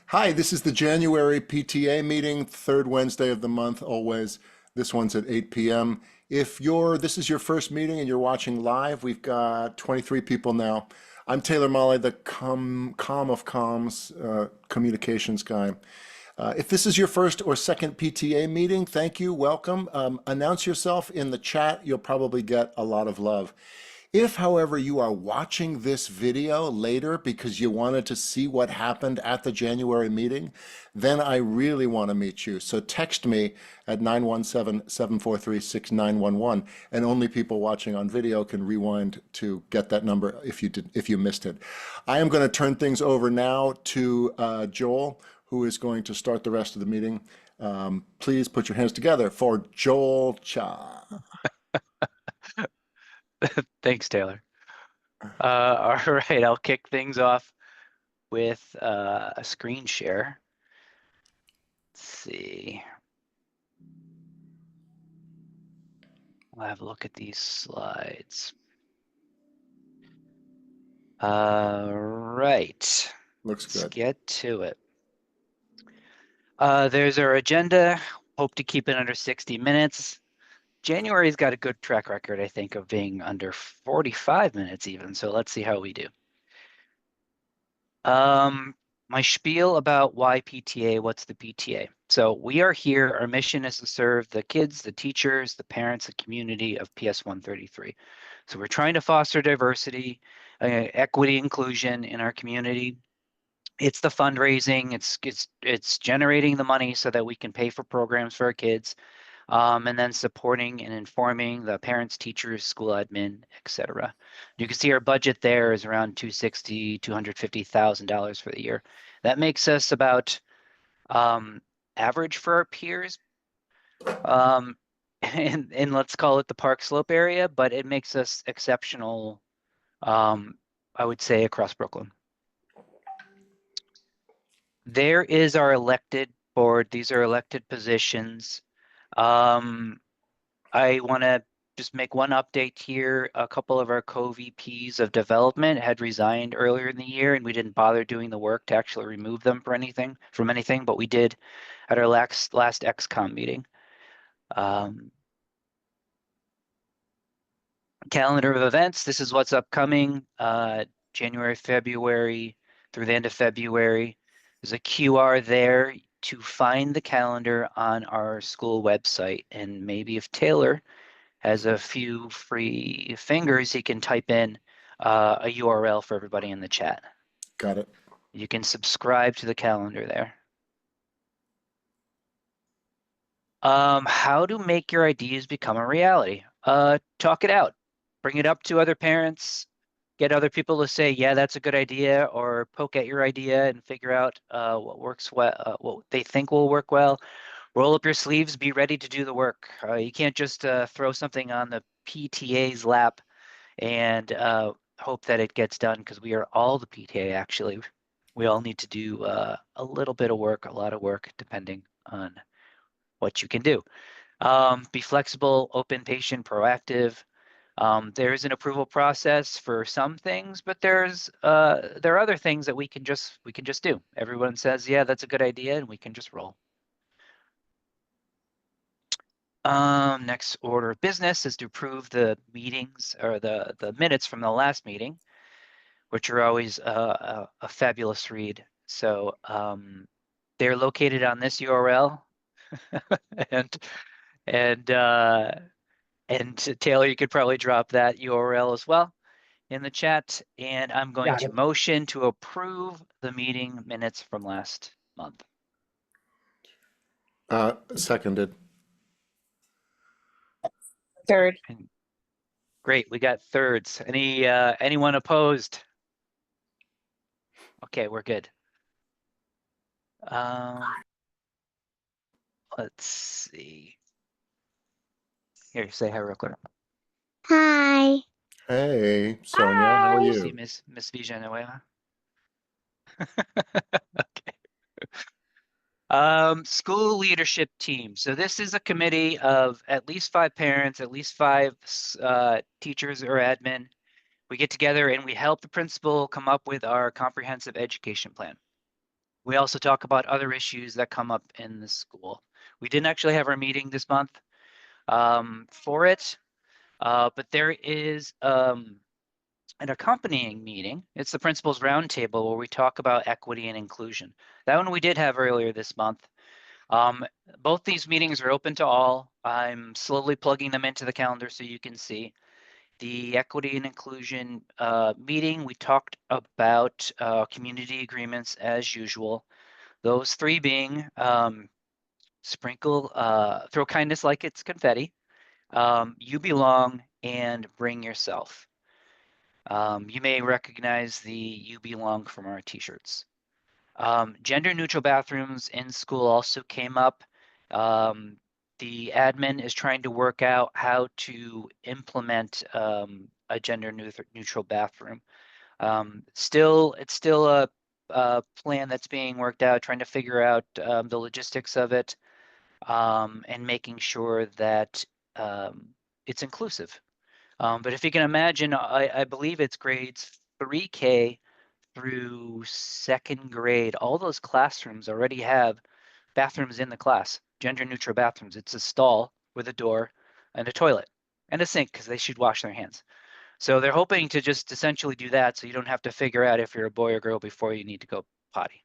Hi, this is the January PTA meeting, third Wednesday of the month, always. This one's at 8 p.m. If this is your first meeting and you're watching live, we've got 23 people now. I'm Taylor Molly, the com of comms communications guy. If this is your first or second PTA meeting, thank you, welcome. Announce yourself in the chat. You'll probably get a lot of love. If, however, you are watching this video later because you wanted to see what happened at the January meeting, then I really want to meet you. So text me at 917-743-6911, and only people watching on video can rewind to get that number if you missed it. I am going to turn things over now to Joel, who is going to start the rest of the meeting. Please put your hands together for Joel Cha. Thanks, Taylor. All right, I'll kick things off with a screen share. Let's see. I'll have a look at these slides. Right. Looks Let's good. get to it. There's our agenda. Hope to keep it under 60 minutes. January's got a good track record, I think, of being under 45 minutes even. So let's see how we do. My spiel about why PTA, what's the PTA? So we are here, our mission is to serve the kids, the teachers, the parents, the community of PS 133. So we're trying to foster diversity, equity, inclusion in our community. It's the fundraising, it's generating the money so that we can pay for programs for our kids, and then supporting and informing the parents, teachers, school admin, etc. You can see our budget there is around $250,000 for the year. That makes us about average for our peers, um, and let's call it the Park Slope area, but it makes us exceptional, I would say, across Brooklyn. There is our elected board. These are elected positions. I want to just make one update here. A couple of our co-VPs of development had resigned earlier in the year, and we didn't bother doing the work to actually remove them from anything, but we did at our last XCOM meeting. Calendar of events. This is what's upcoming. January, February, through the end of February. There's a QR there to find the calendar on our school website, and maybe if Taylor has a few free fingers, he can type in a URL for everybody in the chat. Got it. You can subscribe to the calendar there. How to make your ideas become a reality. Talk it out. Bring it up to other parents. Get other people to say, yeah, that's a good idea, or poke at your idea and figure out what works well, what they think will work well. Roll up your sleeves, be ready to do the work. You can't just throw something on the PTA's lap and hope that it gets done, because we are all the PTA actually. We all need to do a little bit of work, a lot of work, depending on what you can do. Be flexible, open, patient, proactive. There is an approval process for some things, but there are other things that we can just do. Everyone says, yeah, that's a good idea, and we can just roll. Next order of business is to approve the meetings, or the minutes from the last meeting, which are always a fabulous read. So they're located on this URL, and and uh, and Taylor, you could probably drop that URL as well in the chat. And I'm going Got to it. motion to approve the meeting minutes from last month. Seconded. Third. And great, we got thirds. Anyone opposed? Okay, we're good. Let's see. Here, say hi real quick. Hi. Hey, Sonia, how are Hi. See you? Miss Villanueva. Okay. School leadership team. So this is a committee of at least 5 parents, at least 5 teachers or admin. We get together and we help the principal come up with our comprehensive education plan. We also talk about other issues that come up in the school. We didn't actually have our meeting this month for it, but there is an accompanying meeting. It's the principals roundtable where we talk about equity and inclusion. That one we did have earlier this month. Both these meetings are open to all. I'm slowly plugging them into the calendar so you can see. The equity and inclusion meeting, we talked about community agreements as usual. Those three being throw kindness like it's confetti, you belong, and bring yourself. You may recognize the you belong from our t-shirts. Gender neutral bathrooms in school also came up. The admin is trying to work out how to implement a gender neutral bathroom. It's still a plan that's being worked out, trying to figure out the logistics of it, and making sure that it's inclusive. But if you can imagine, I believe it's grades 3K through second grade. All those classrooms already have bathrooms in the class, gender neutral bathrooms. It's a stall with a door and a toilet and a sink because they should wash their hands. So they're hoping to just essentially do that so you don't have to figure out if you're a boy or girl before you need to go potty.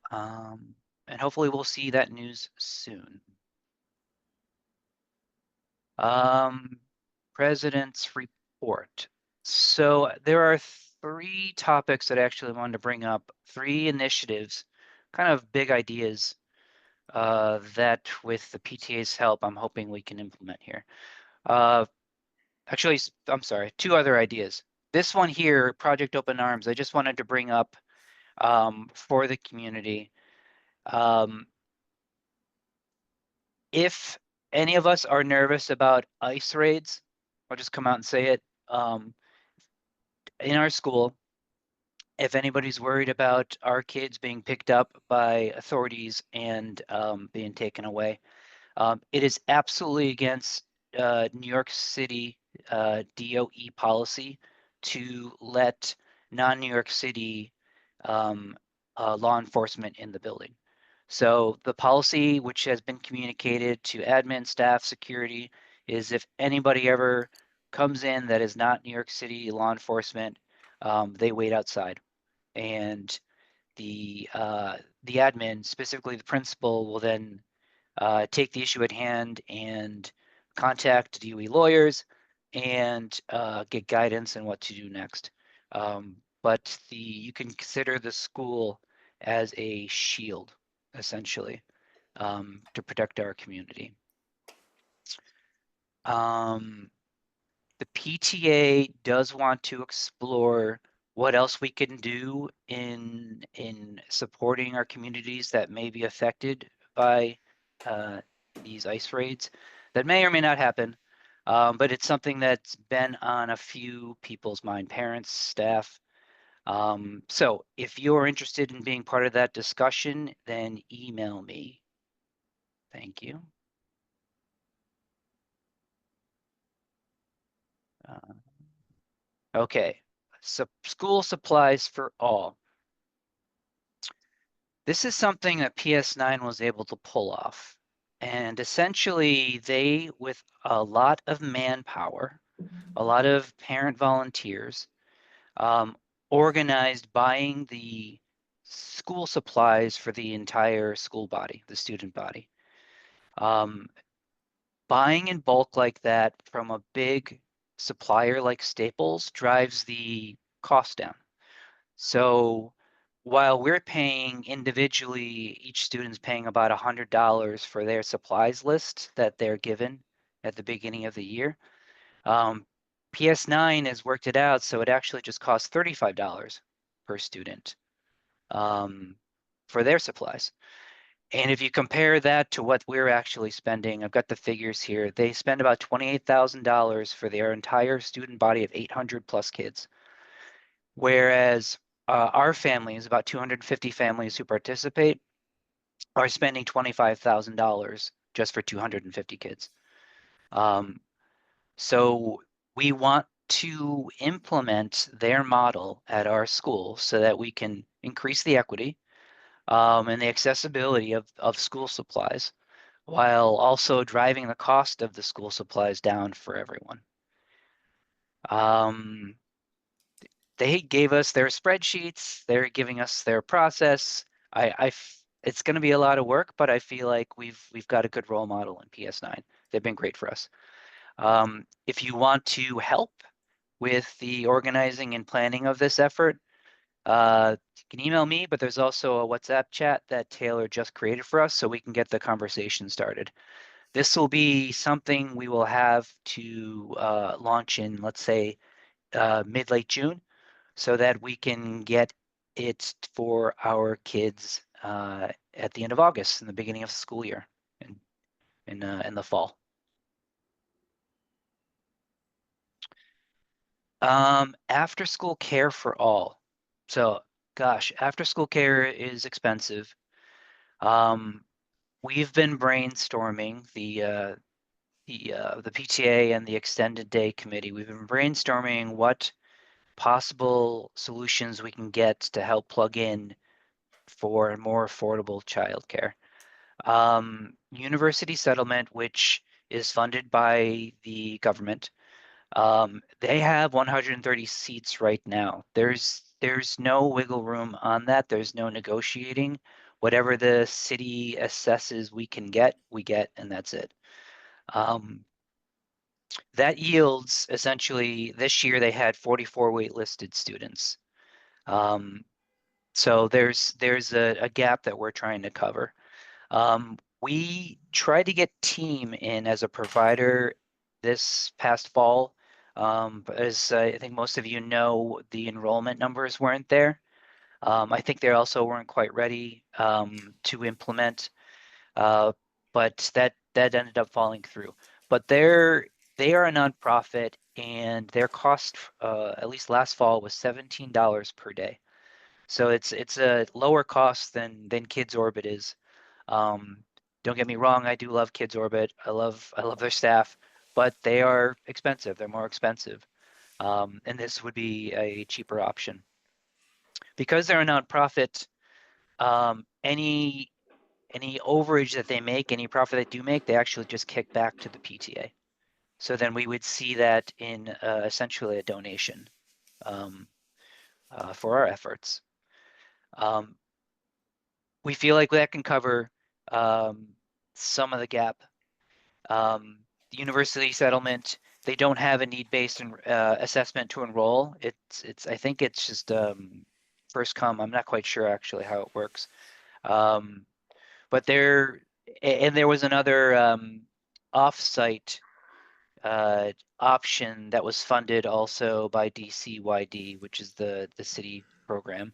And hopefully we'll see that news soon. President's report. So there are three topics that I actually wanted to bring up, three initiatives, kind of big ideas that with the PTA's help, I'm hoping we can implement here. Actually, I'm sorry, two other ideas. This one here, Project Open Arms, I just wanted to bring up for the community. If any of us are nervous about ICE raids, I'll just come out and say it. In our school, if anybody's worried about our kids being picked up by authorities and being taken away, it is absolutely against New York City DOE policy to let non-New York City law enforcement in the building. So the policy, which has been communicated to admin, staff, security, is if anybody ever comes in that is not New York City law enforcement, they wait outside. And the admin, specifically the principal, will then take the issue at hand and contact DOE lawyers and get guidance on what to do next. But you can consider the school as a shield, essentially, to protect our community. The PTA does want to explore what else we can do in supporting our communities that may be affected by these ICE raids. That may or may not happen, but it's something that's been on a few people's mind, parents, staff. So if you're interested in being part of that discussion, then email me. Thank you. Okay, so school supplies for all. This is something that PS9 was able to pull off. And essentially, they, with a lot of manpower, a lot of parent volunteers, organized buying the school supplies for the entire school body, the student body. Buying in bulk like that from a big supplier like Staples drives the cost down. So while we're paying individually, each student's paying about $100 for their supplies list that they're given at the beginning of the year. PS9 has worked it out, so it actually just costs $35 per student for their supplies. And if you compare that to what we're actually spending, I've got the figures here. They spend about $28,000 for their entire student body of 800 plus kids. Whereas our families, about 250 families who participate, are spending $25,000 just for 250 kids. So we want to implement their model at our school so that we can increase the equity and the accessibility of school supplies while also driving the cost of the school supplies down for everyone. Um, they gave us their spreadsheets. They're giving us their process. It's going to be a lot of work, but I feel like we've got a good role model in PS9. They've been great for us. If you want to help with the organizing and planning of this effort, you can email me, but there's also a WhatsApp chat that Taylor just created for us so we can get the conversation started. This will be something we will have to launch in, let's say, mid-late June, so that we can get it for our kids at the end of August and the beginning of the school year in the fall. After school care for all. So, gosh, after school care is expensive. We've been brainstorming the PTA and the extended day committee. We've been brainstorming what possible solutions we can get to help plug in for more affordable childcare. University settlement, which is funded by the government, they have 130 seats right now. There's no wiggle room on that. There's no negotiating. Whatever the city assesses we can get, we get, and that's it. That yields essentially this year they had 44 waitlisted students. So there's a gap that we're trying to cover. We tried to get Team in as a provider this past fall. But as I think most of you know, the enrollment numbers weren't there. I think they also weren't quite ready to implement, but that ended up falling through. But they are a nonprofit, and their cost, at least last fall, was $17 per day. So it's a lower cost than Kids Orbit is. Um, don't get me wrong, I do love Kids Orbit. I love their staff, but they are expensive. They're more expensive. And this would be a cheaper option. Because they're a nonprofit, any overage that they make, any profit they do make, they actually just kick back to the PTA. So then we would see that in essentially a donation for our efforts. We feel like that can cover some of the gap. The university settlement, they don't have a need-based assessment to enroll. I think it's just first come. I'm not quite sure actually how it works. But there was another off-site option that was funded also by DCYD, which is the city program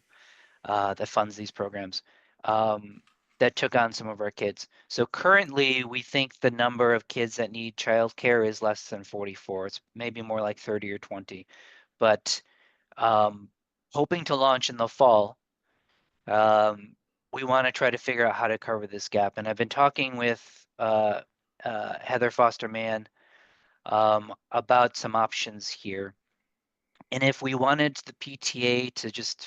that funds these programs, that took on some of our kids. So currently, we think the number of kids that need childcare is less than 44. It's maybe more like 30 or 20. But hoping to launch in the fall, we want to try to figure out how to cover this gap. And I've been talking with Heather Foster Mann about some options here. And if we wanted the PTA to just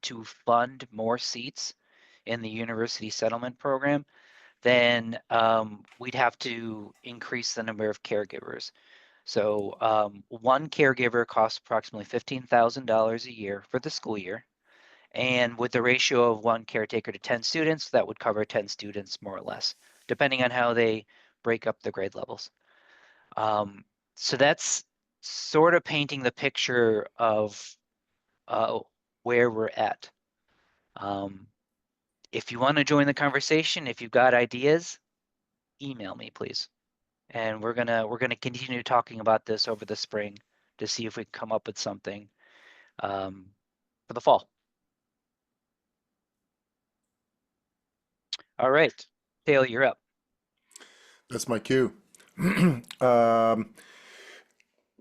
to fund more seats in the university settlement program, then we'd have to increase the number of caregivers. So one caregiver costs approximately $15,000 a year for the school year. And with the ratio of one caretaker to 10 students, that would cover 10 students more or less, depending on how they break up the grade levels. So that's sort of painting the picture of where we're at. If you want to join the conversation, if you've got ideas, email me, please. And we're gonna continue talking about this over the spring to see if we can come up with something for the fall. All right, Taylor, you're up. That's my cue.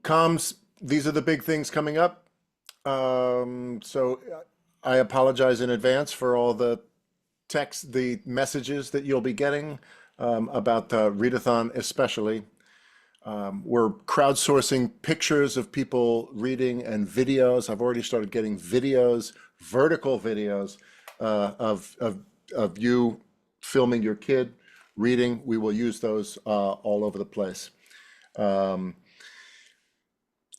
Comms, these are the big things coming up. So I apologize in advance for all the text, the messages that you'll be getting about the readathon especially. We're crowdsourcing pictures of people reading and videos. I've already started getting videos, vertical videos of you filming your kid reading. We will use those all over the place.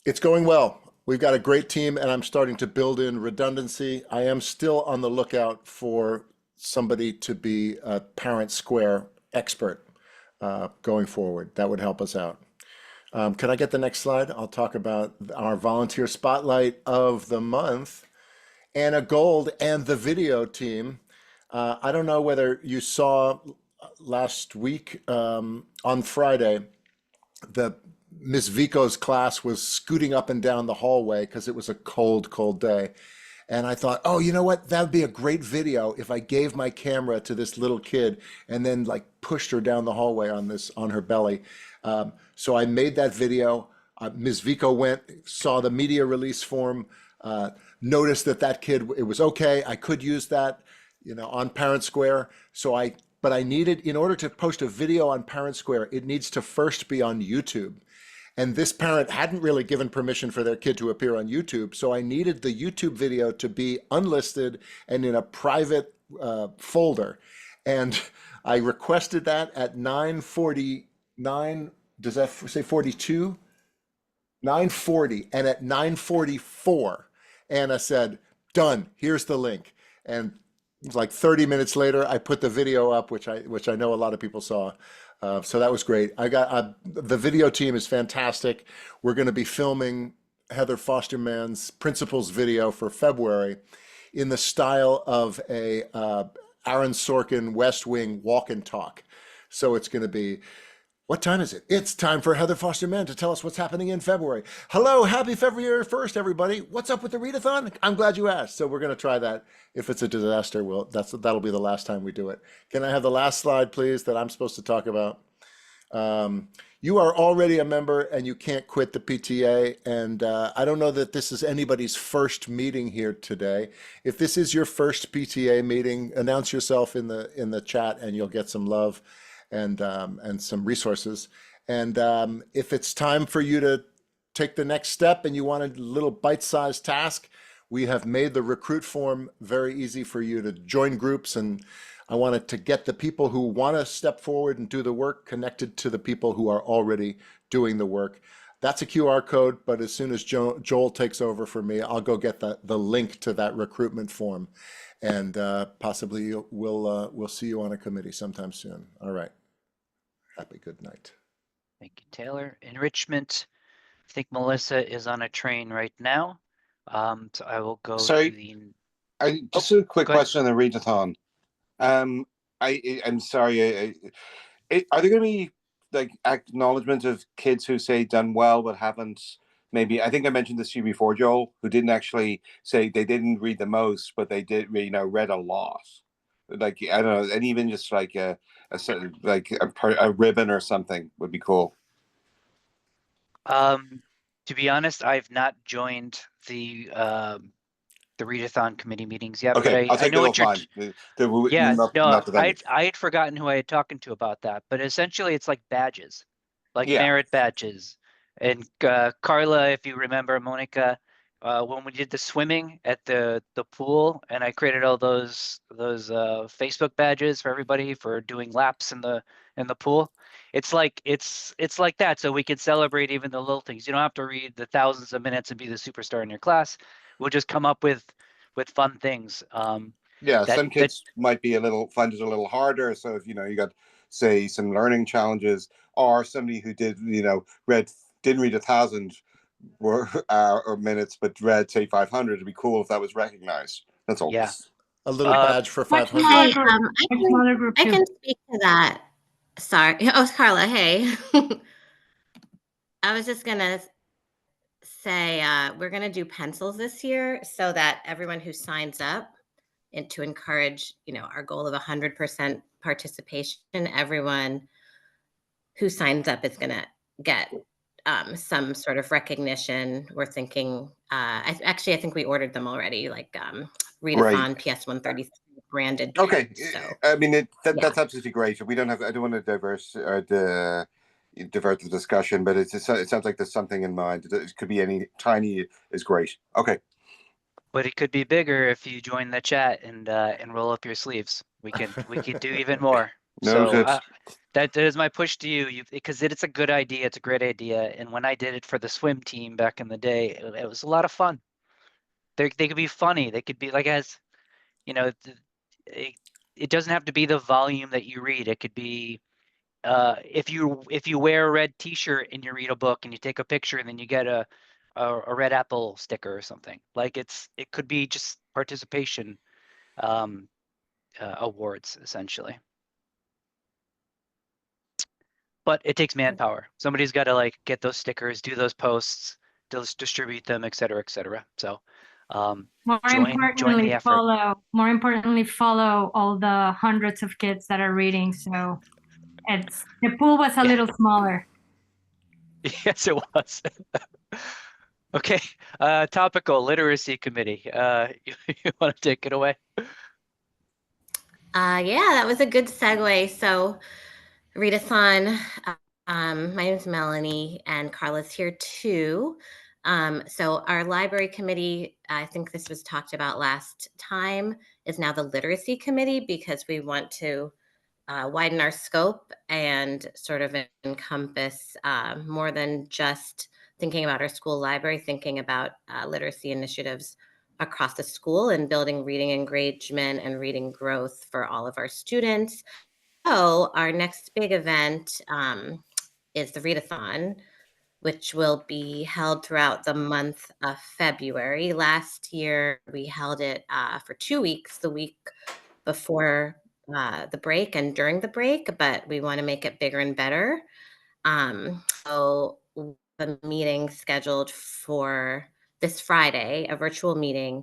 It's going well. We've got a great team, and I'm starting to build in redundancy. I am still on the lookout for somebody to be a Parent Square expert going forward. That would help us out. Can I get the next slide? I'll talk about our volunteer spotlight of the month. Anna Gold and the video team. I don't know whether you saw last week on Friday, the Miss Vico's class was scooting up and down the hallway because it was a cold, cold day. And I thought, oh, you know what? That would be a great video if I gave my camera to this little kid and then like pushed her down the hallway on her belly. So I made that video. Ms. Vico went, saw the media release form, noticed that kid, it was okay. I could use that, on Parent Square. But I needed, in order to post a video on Parent Square, it needs to first be on YouTube. And this parent hadn't really given permission for their kid to appear on YouTube. So I needed the YouTube video to be unlisted and in a private folder. And I requested that at 9:49. Does that say 42? 9:40. And at 9:44, Anna said, done, here's the link. And it was like 30 minutes later, I put the video up, which I know a lot of people saw. So that was great. The video team is fantastic. We're going to be filming Heather Fosterman's principals video for February in the style of a Aaron Sorkin West Wing walk and talk. So it's going to be, what time is it? It's time for Heather Fosterman to tell us what's happening in February. Hello, happy February 1st, everybody. What's up with the readathon? I'm glad you asked. So we're going to try that. If it's a disaster, that'll be the last time we do it. Can I have the last slide, please, that I'm supposed to talk about? You are already a member and you can't quit the PTA. And I don't know that this is anybody's first meeting here today. If this is your first PTA meeting, announce yourself in the chat and you'll get some love and some resources. And if it's time for you to take the next step and you want a little bite-sized task, we have made the recruit form very easy for you to join groups. And I wanted to get the people who want to step forward and do the work connected to the people who are already doing the work. That's a QR code, but as soon as Joel takes over for me, I'll go get the link to that recruitment form. And possibly we'll see you on a committee sometime soon. All right. Happy good night. Thank you, Taylor. Enrichment. I think Melissa is on a train right now. So I will go to the. Just a quick go ahead. question on the readathon. I'm sorry. Are there going to be like acknowledgement of kids who say done well but haven't? Maybe I think I mentioned this to you before, Joel, who didn't actually say they didn't read the most, but they did, read a lot. Like I don't know, and even just like a ribbon or something would be cool. To be honest, I've not joined the readathon committee meetings yet. Okay, but I'll take I know it what offline. Yeah, not I had forgotten who I had talking to about that, but essentially it's like badges, like merit badges. And Carla, if you remember, Monica, when we did the swimming at the pool, and I created all those Facebook badges for everybody for doing laps in the pool. It's like that, so we can celebrate even the little things. You don't have to read the thousands of minutes and be the superstar in your class. We'll just come up with fun things. Some kids might be find it a little harder. So if you got, say, some learning challenges, or somebody who didn't read 1,000 or minutes, but read, say, 500, it'd be cool if that was recognized. That's all. Yeah. A little badge for 500. Hey, I can speak to that. Sorry. Oh, Carla, hey. I was just going to say we're going to do pencils this year so that everyone who signs up, and to encourage, our goal of 100% participation, everyone who signs up is going to get some sort of recognition. We're thinking, I think we ordered them already, like readathon PS130 branded. Okay, so I mean that's absolutely great. I don't want to divert the discussion, but it sounds like there's something in mind. It could be any tiny is great. Okay. But it could be bigger if you join the chat and roll up your sleeves. We could do even more. So Noted. that is my push to you, because it's a good idea. It's a great idea. And when I did it for the swim team back in the day, it was a lot of fun. They could be funny. They could be like, as you know, it doesn't have to be the volume that you read. It could be if you wear a red T-shirt and you read a book and you take a picture and then you get a red apple sticker or something. Like it could be just participation awards essentially. But it takes manpower. Somebody's got to like get those stickers, do those posts, distribute them, et cetera, et cetera. So join the effort. More importantly, follow all the hundreds of kids that are reading. So the pool was a little smaller. Yes, it was. Okay, topical literacy committee. You want to take it away? Yeah, that was a good segue. So, readathon. My name is Melanie, and Carla's here too. So, our library committee, I think this was talked about last time, is now the literacy committee because we want to widen our scope and sort of encompass more than just thinking about our school library, thinking about literacy initiatives across the school and building reading engagement and reading growth for all of our students. So our next big event is the Readathon, which will be held throughout the month of February. Last year, we held it for 2 weeks, the week before the break and during the break, but we want to make it bigger and better. So the meeting scheduled for this Friday, a virtual meeting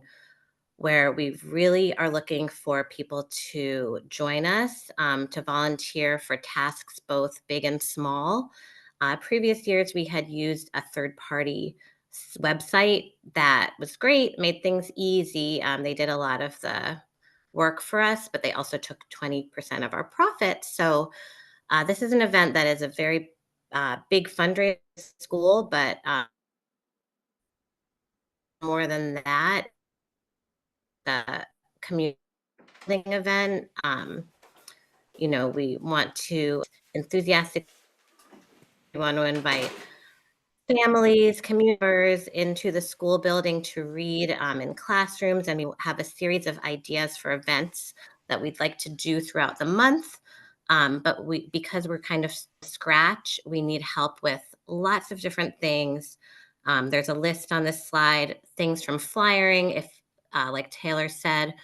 where we really are looking for people to join us, to volunteer for tasks both big and small. Previous years, we had used a third-party website that was great, made things easy. They did a lot of the work for us, but they also took 20% of our profit. So this is an event that is a very big fundraiser school, but more than that, the community event. We want to enthusiastically want to invite families, commuters into the school building to read in classrooms, and we have a series of ideas for events that we'd like to do throughout the month. But because we're kind of scratch, we need help with lots of different things. There's a list on this slide, things from flyering, if like Taylor said,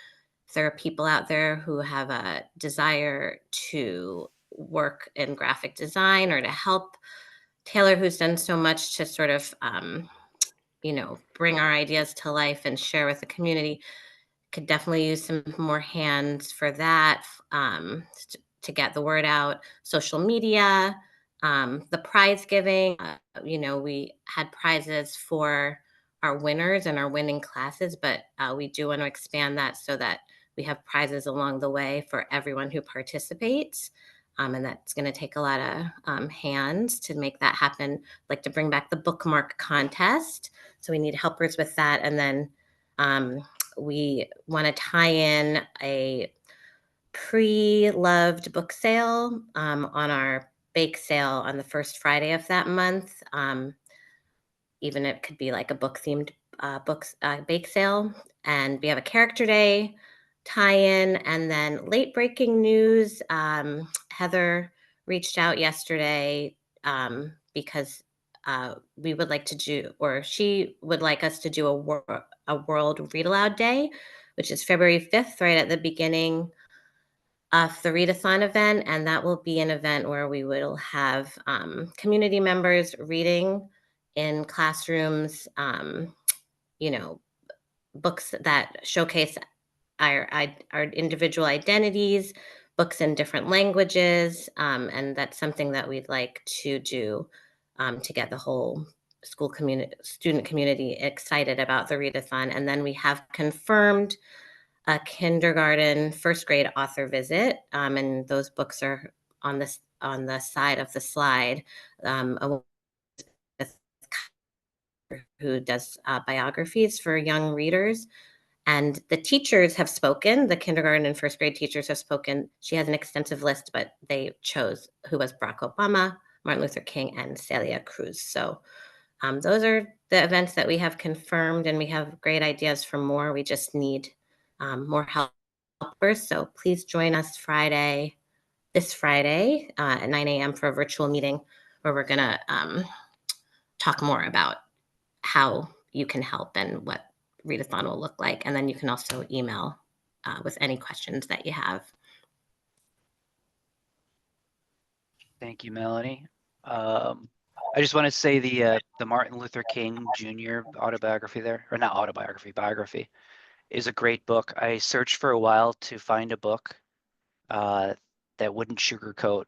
if there are people out there who have a desire to work in graphic design or to help Taylor, who's done so much to sort of, bring our ideas to life and share with the community, could definitely use some more hands for that, to get the word out. Social media, the prize giving, we had prizes for our winners and our winning classes, but we do want to expand that so that we have prizes along the way for everyone who participates. And that's going to take a lot of hands to make that happen. I'd like to bring back the bookmark contest. So we need helpers with that. And then we want to tie in a pre-loved book sale on our bake sale on the first Friday of that month. Even it could be like a book-themed bake sale. And we have a character day tie-in, and then late breaking news. Heather reached out yesterday because we would like to do, or she would like us to do a World Read Aloud Day, which is February 5th, right at the beginning of the Readathon event. And that will be an event where we will have community members reading in classrooms, books that showcase our individual identities, books in different languages, and that's something that we'd like to do to get the whole school student community excited about the readathon. And then we have confirmed a kindergarten, first grade author visit, and those books are on this on the side of the slide, who does biographies for young readers. And the teachers have spoken. The kindergarten and first grade teachers have spoken. She has an extensive list, but they chose who was Barack Obama, Martin Luther King, and Celia Cruz. So those are the events that we have confirmed, and we have great ideas for more. We just need more helpers. So please join us this Friday at 9 a.m. for a virtual meeting where we're going to talk more about how you can help and what readathon will look like. And then you can also email with any questions that you have. Thank you, Melanie. I just want to say the Martin Luther King Jr. autobiography there, or not autobiography, biography, is a great book. I searched for a while to find a book that wouldn't sugarcoat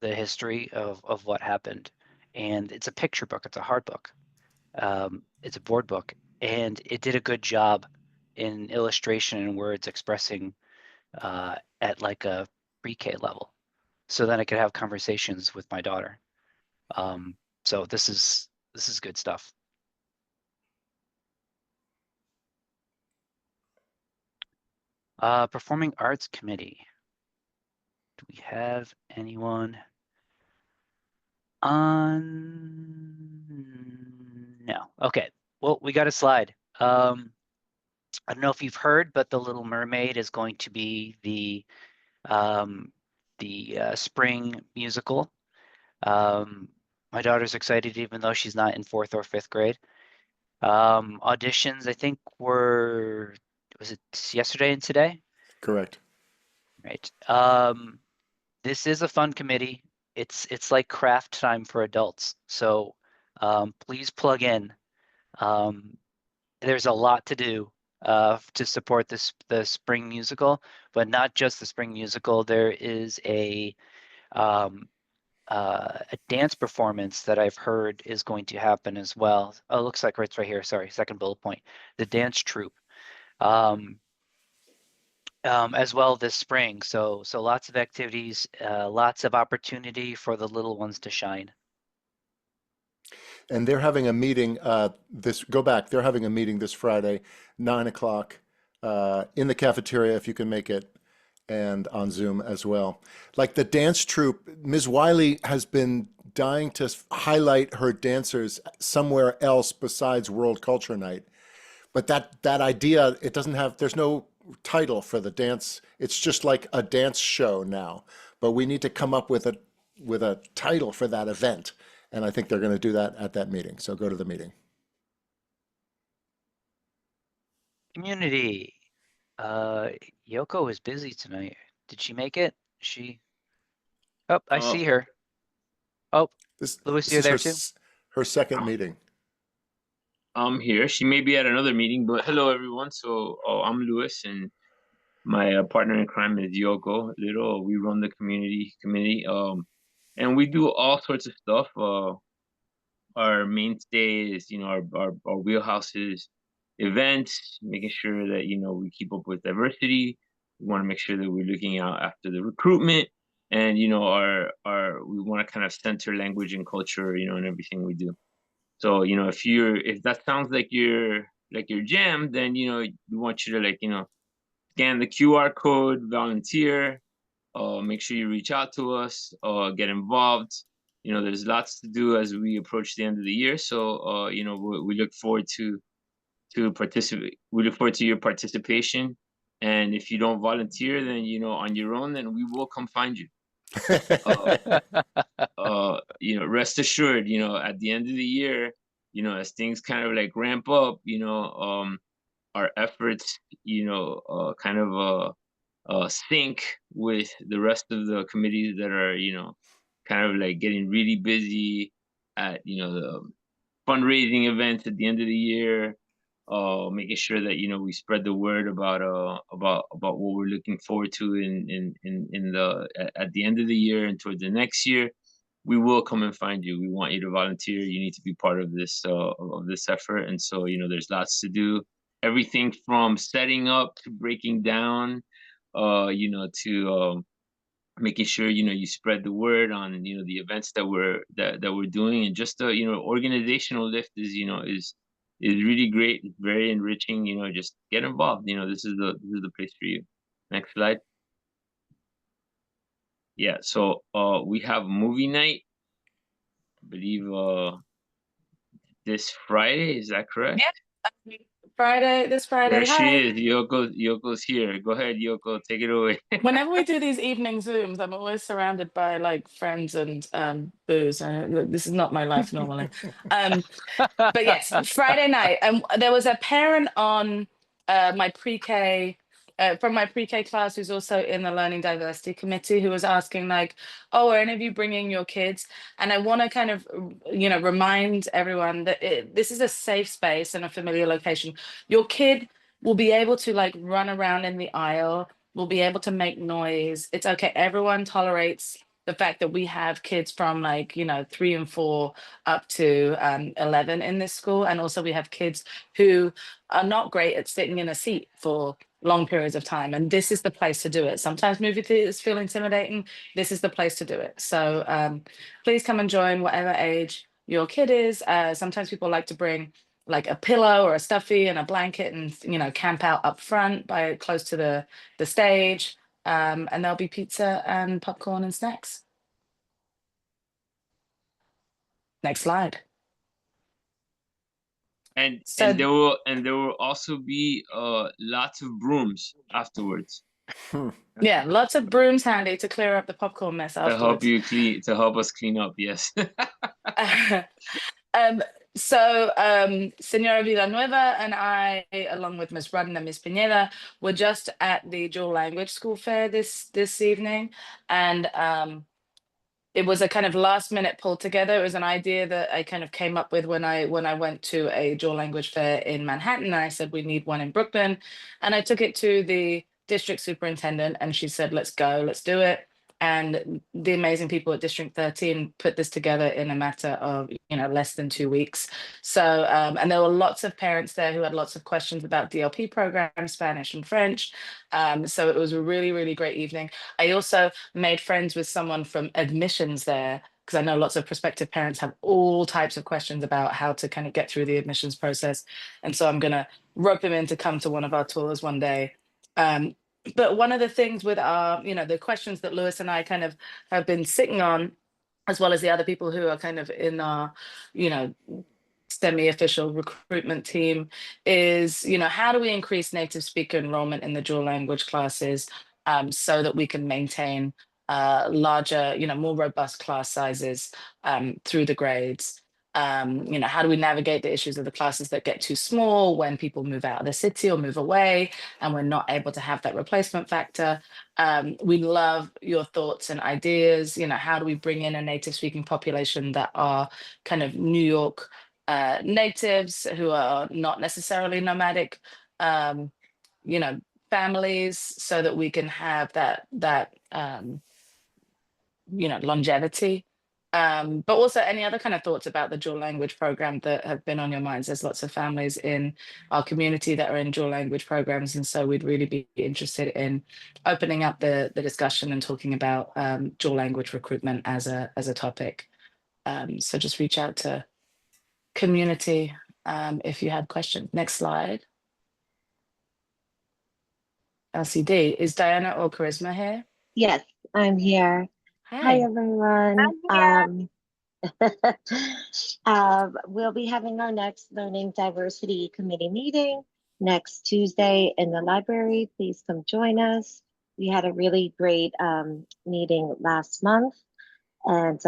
the history of what happened. And it's a picture book. It's a hard book. It's a board book, and it did a good job in illustration and words expressing at like a pre-K level. So then I could have conversations with my daughter. So this is good stuff. Performing Arts Committee. Do we have anyone on? No. Okay. Well, we got a slide. I don't know if you've heard, but The Little Mermaid is going to be the spring musical. My daughter's excited, even though she's not in 4th or 5th grade. Auditions, I think, was it yesterday and today? Correct. Right. This is a fun committee. It's like craft time for adults. So please plug in. There's a lot to do to support the spring musical, but not just the spring musical. There is a dance performance that I've heard is going to happen as well. Oh, it looks like it's right here. Sorry, second bullet point. The dance troupe. As well this spring. So lots of activities, lots of opportunity for the little ones to shine. And they're having a meeting they're having a meeting this Friday, 9 o'clock, in the cafeteria if you can make it, and on Zoom as well. Like the dance troupe, Ms. Wiley has been dying to highlight her dancers somewhere else besides World Culture Night. But that idea, there's no title for the dance. It's just like a dance show now. But we need to come up with a title for that event. And I think they're going to do that at that meeting. So go to the meeting. Community. Yoko is busy tonight. Did she make it? Oh, I see her. Oh, Louis, This you're is there too? her second meeting. I'm here. She may be at another meeting, but hello everyone. So I'm Louis, and my partner in crime is Yoko Little. We run the community committee, and we do all sorts of stuff. Our mainstay is, our wheelhouse is events, making sure that we keep up with diversity. We want to make sure that we're looking out after the recruitment, and our we want to kind of center language and culture, in everything we do. So, if that sounds like your jam, then, we want you to scan the QR code, volunteer, make sure you reach out to us, get involved. There's lots to do as we approach the end of the year. So, we look forward to participate. We look forward to your participation. And if you don't volunteer, then, on your own, then we will come find you. Rest assured, at the end of the year, as things kind of like ramp up, our efforts, kind of sync with the rest of the committees that are, kind of like getting really busy at, the fundraising events at the end of the year, making sure that we spread the word about what we're looking forward to at the end of the year and toward the next year. We will come and find you. We want you to volunteer. You need to be part of this effort. And so there's lots to do. Everything from setting up to breaking down, to making sure, you spread the word on, the events that we're doing, and just the, organizational lift is really great, very enriching. Just get involved. This is the place for you. Next slide. Yeah, so we have movie night, I believe, this Friday, is that correct? Yeah. This Friday. There she Hi. is. Yoko's here. Go ahead, Yoko, take it away. Whenever we do these evening Zooms, I'm always surrounded by like friends and booze. This is not my life normally. But yes, Friday night, and there was a parent on my pre-K from my pre-K class who's also in the Learning Diversity Committee, who was asking like, "Oh, are any of you bringing your kids?" And I want to kind of, remind everyone that this is a safe space and a familiar location. Your kid will be able to like run around in the aisle, will be able to make noise. It's okay. Everyone tolerates the fact that we have kids from like 3 and 4 up to 11 in this school, and also we have kids who are not great at sitting in a seat for long periods of time, and this is the place to do it. Sometimes movie theaters feel intimidating. This is the place to do it. So please come and join, whatever age your kid is. Sometimes people like to bring like a pillow or a stuffy and a blanket and camp out up front by close to the stage, and there'll be pizza and popcorn and snacks. Next slide. And So- and there will also be lots of brooms afterwards Yeah, lots of brooms handy to clear up the popcorn mess to help afterwards. you clean, to help us clean up. Yes. Senora Villanueva and I, along with Ms. Rudden and Ms. Pineda, were just at the dual language school fair this evening, and it was a kind of last minute pull together. It was an idea that I kind of came up with when I went to a dual language fair in Manhattan. And I said, we need one in Brooklyn. And I took it to the district superintendent and she said, let's go, let's do it. And the amazing people at District 13 put this together in a matter of, less than 2 weeks. So, and there were lots of parents there who had lots of questions about DLP programs, Spanish and French. So it was a really, really great evening. I also made friends with someone from admissions there, because I know lots of prospective parents have all types of questions about how to kind of get through the admissions process. And so I'm going to rope him in to come to one of our tours one day. But one of the things with our, the questions that Lewis and I kind of have been sitting on, as well as the other people who are kind of in our, semi-official recruitment team, is, how do we increase native speaker enrollment in the dual language classes, so that we can maintain larger, more robust class sizes through the grades? How do we navigate the issues of the classes that get too small when people move out of the city or move away and we're not able to have that replacement factor? We love your thoughts and ideas. How do we bring in a native speaking population that are kind of New York natives who are not necessarily nomadic, families, so that we can have that longevity. But also any other kind of thoughts about the dual language program that have been on your minds? There's lots of families in our community that are in dual language programs. And so we'd really be interested in opening up the discussion and talking about dual language recruitment as a topic. So just reach out to community if you had questions. Next slide. LCD, is Diana or Charisma here? Yes, I'm here. Hi, Hey. everyone. We'll be having our next Learning Diversity Committee meeting next Tuesday in the library. Please come join us. We had a really great meeting last month, and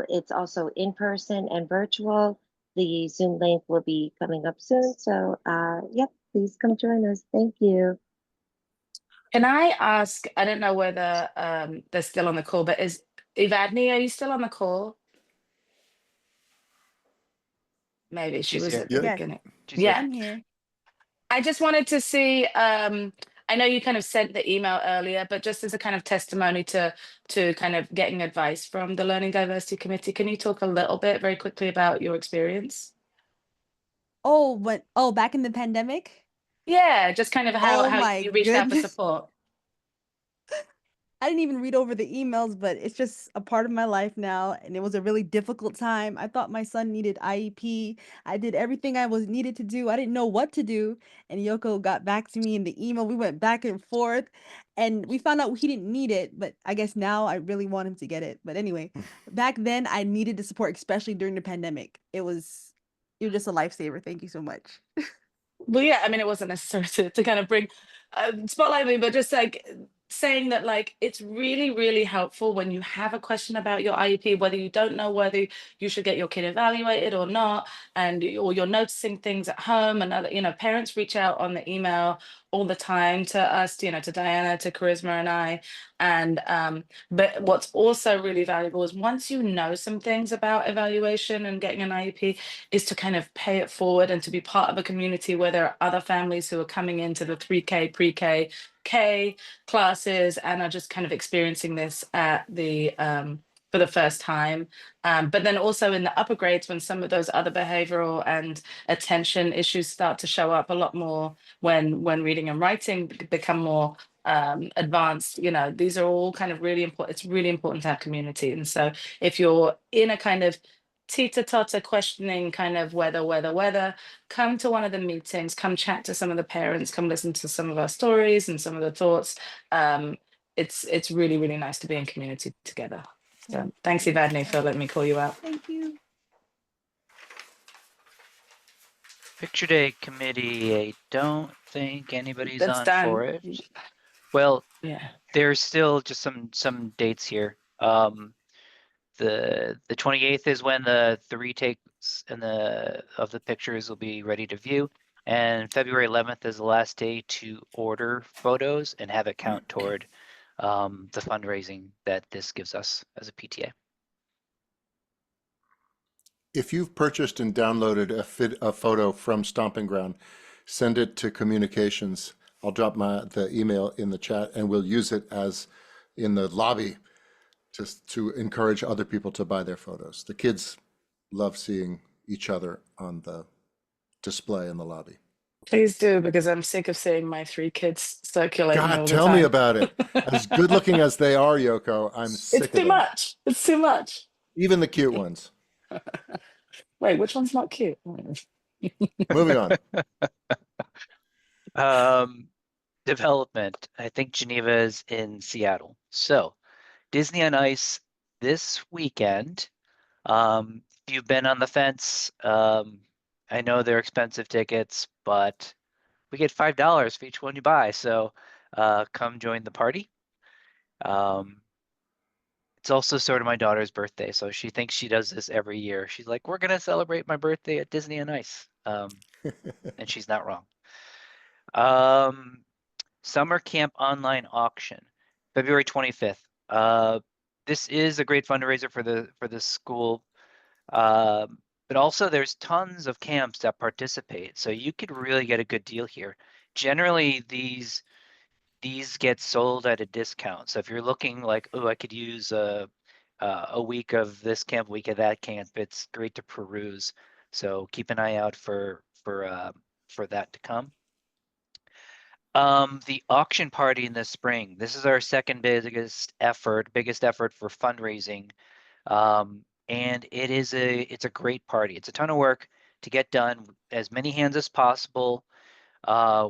it's also in person and virtual. The Zoom link will be coming up soon. So, yep, please come join us. Thank you. Can I ask, I don't know whether they're still on the call, but is Evadne, are you still on the call? Maybe she She's was here. at the Yeah. beginning. She's Yeah. here. I'm here. I just wanted to see, I know you kind of sent the email earlier, but just as a kind of testimony to kind of getting advice from the Learning Diversity Committee, can you talk a little bit very quickly about your experience? Oh, back in the pandemic? Yeah, just kind of how Oh my you reached out for goodness. support. I didn't even read over the emails, but it's just a part of my life now. And it was a really difficult time. I thought my son needed IEP. I did everything I was needed to do. I didn't know what to do. And Yoko got back to me in the email. We went back and forth and we found out he didn't need it. But I guess now I really want him to get it. But anyway, back then I needed the support, especially during the pandemic. You're just a lifesaver. Thank you so much. Well, yeah, I mean, it wasn't necessary to kind of bring spotlight me, but just like saying that, like, it's really, really helpful when you have a question about your IEP, whether you don't know whether you should get your kid evaluated or not, or you're noticing things at home, and other, parents reach out on the email all the time to us, to Diana, to Charisma, and I. And but what's also really valuable is once you know some things about evaluation and getting an IEP, is to kind of pay it forward and to be part of a community where there are other families who are coming into the 3K, pre-K, K classes and are just kind of experiencing this at the for the first time. But then also in the upper grades, when some of those other behavioral and attention issues start to show up a lot more, when reading and writing become more advanced, these are all kind of really important. It's really important to have community. And so if you're in a kind of teeter-totter questioning, kind of whether, come to one of the meetings, come chat to some of the parents, come listen to some of our stories and some of the thoughts. It's really, really nice to be in community together. So thanks, Evadne, for letting me call you out. Thank you. Picture Day committee, I don't think anybody's That's on done. for it. Well, Yeah. there's still just some dates here. The 28th is when the retakes and of the pictures will be ready to view. And February 11th is the last day to order photos and have it count toward the fundraising that this gives us as a PTA. If you've purchased and downloaded a photo from Stomping Ground, send it to communications. I'll drop the email in the chat and we'll use it as in the lobby just to encourage other people to buy their photos. The kids love seeing each other on the display in the lobby. Please do, because I'm sick of seeing my 3 kids circulating all God, the tell time. me about it. As good looking as they are, Yoko, I'm sick It's of too them. much. It's too much. Even the cute ones. Wait, which one's not cute? Moving on. Development. I think Geneva is in Seattle. So Disney on Ice this weekend. If you've been on the fence, I know they're expensive tickets, but we get $5 for each one you buy. So come join the party. It's also sort of my daughter's birthday, so she thinks she does this every year. She's like, we're gonna celebrate my birthday at Disney on Ice. And she's not wrong. Summer Camp Online Auction, February 25th. This is a great fundraiser for the school. But also there's tons of camps that participate, so you could really get a good deal here. Generally, these get sold at a discount. So if you're looking like, oh, I could use a week of this camp, week of that camp, it's great to peruse. So keep an eye out for that to come. The auction party in the spring. This is our second biggest effort for fundraising. And it's a great party. It's a ton of work to get done, as many hands as possible.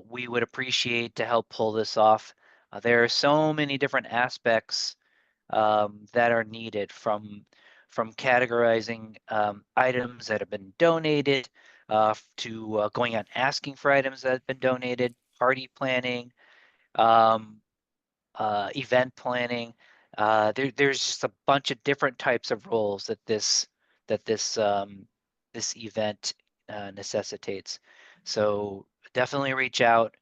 We would appreciate to help pull this off. There are so many different aspects that are needed, from categorizing items that have been donated to going out and asking for items that have been donated, party planning, event planning. There's just a bunch of different types of roles that this event necessitates. So definitely reach out.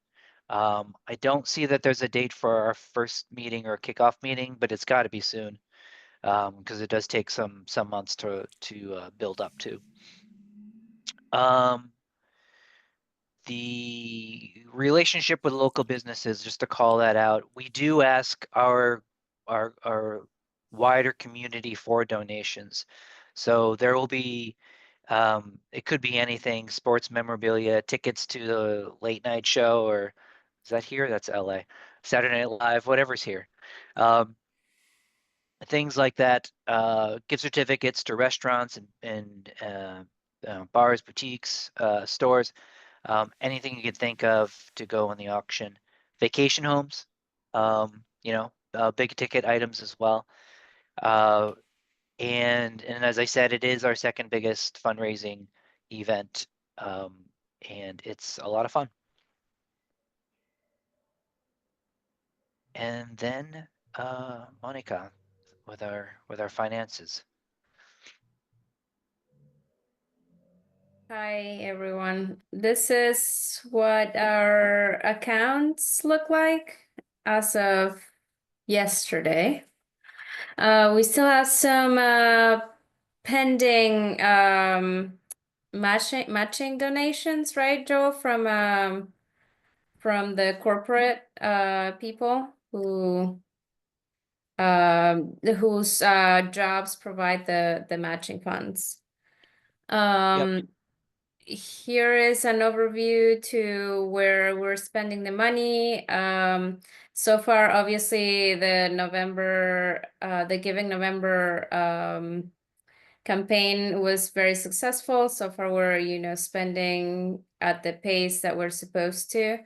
I don't see that there's a date for our first meeting or kickoff meeting, but it's got to be soon, because it does take some months to build up to. The relationship with local businesses, just to call that out, we do ask our wider community for donations. So there will be, it could be anything: sports memorabilia, tickets to the late night show, or is that here? That's LA. Saturday Night Live, whatever's here. things like that, gift certificates to restaurants and bars, boutiques, stores, anything you could think of to go in the auction. Vacation homes, big ticket items as well. And as I said, it is our second biggest fundraising event, and it's a lot of fun. And then Monica with our finances. Hi, everyone. This is what our accounts look like as of yesterday. We still have some pending matching donations, right, Joe, from the corporate people whose jobs provide the matching funds. Here is an overview to where we're spending the money. So far, obviously, the Giving November campaign was very successful. So far, we're spending at the pace that we're supposed to.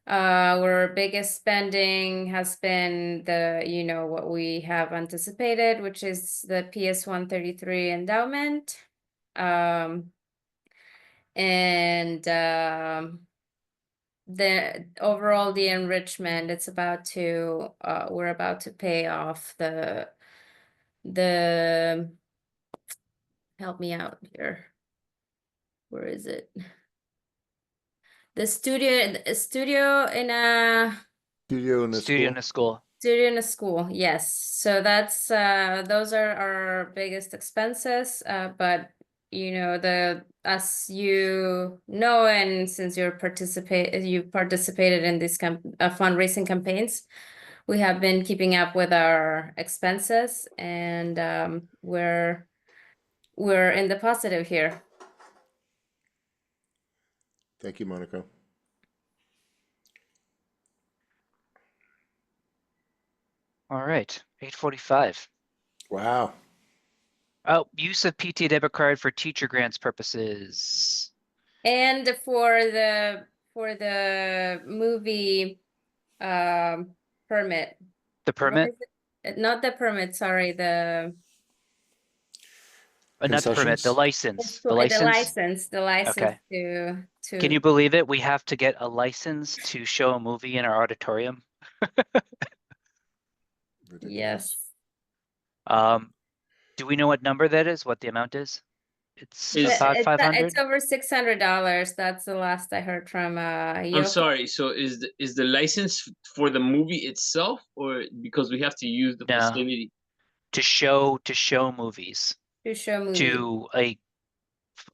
Our biggest spending has been what we have anticipated, which is the PS 133 endowment. And the overall the enrichment, we're about to pay off the help me out here. Where is it? The studio in a Studio in a Studio school. in a school. Studio in a school, yes. So that's those are our biggest expenses. But as you know, and since you participated in these fundraising campaigns, we have been keeping up with our expenses, and we're in the positive here. Thank you, Monica. All right, 8:45. Wow. Oh, use of PTA debit card for teacher grants purposes. And for the movie permit. The permit? What is it? Not the permit, sorry, Not the permit, the Concessions? license. The license? the license Okay. to Can you believe it? We have to get a license to show a movie in our auditorium. Ridiculous. yes. Do we know what number that is? What the amount is? It's about It's 500. over $600. That's the last I heard from I'm Yoko. sorry. So is the license for the movie itself, or because we have to use the No. facility? To show movies To show movies. to a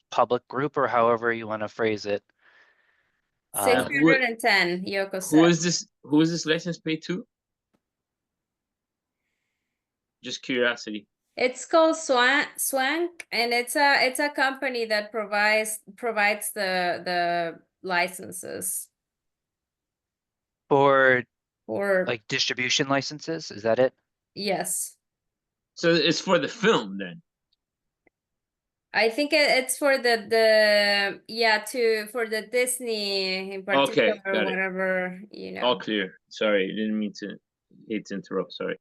public group, or however you want to phrase it. 610, Yoko said. Who is this license paid to? Just curiosity. It's called Swank, and it's a company that provides the licenses For for like distribution licenses, is that it? yes. So it's for the film then. I think it's for for the Disney in particular, Okay, got it. whatever, All clear. Sorry, didn't mean to hate to interrupt. Sorry.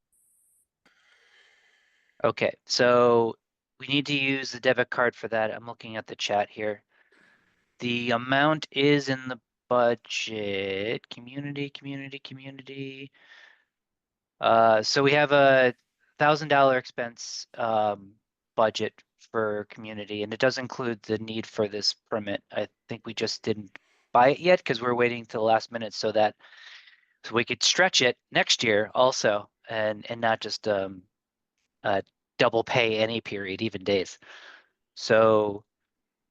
Okay, so we need to use the debit card for that. I'm looking at the chat here. The amount is in the budget. Community. So we have a $1,000 expense budget for community, and it does include the need for this permit. I think we just didn't buy it yet because we're waiting till the last minute so we could stretch it next year also, and not just double pay any period, even days. So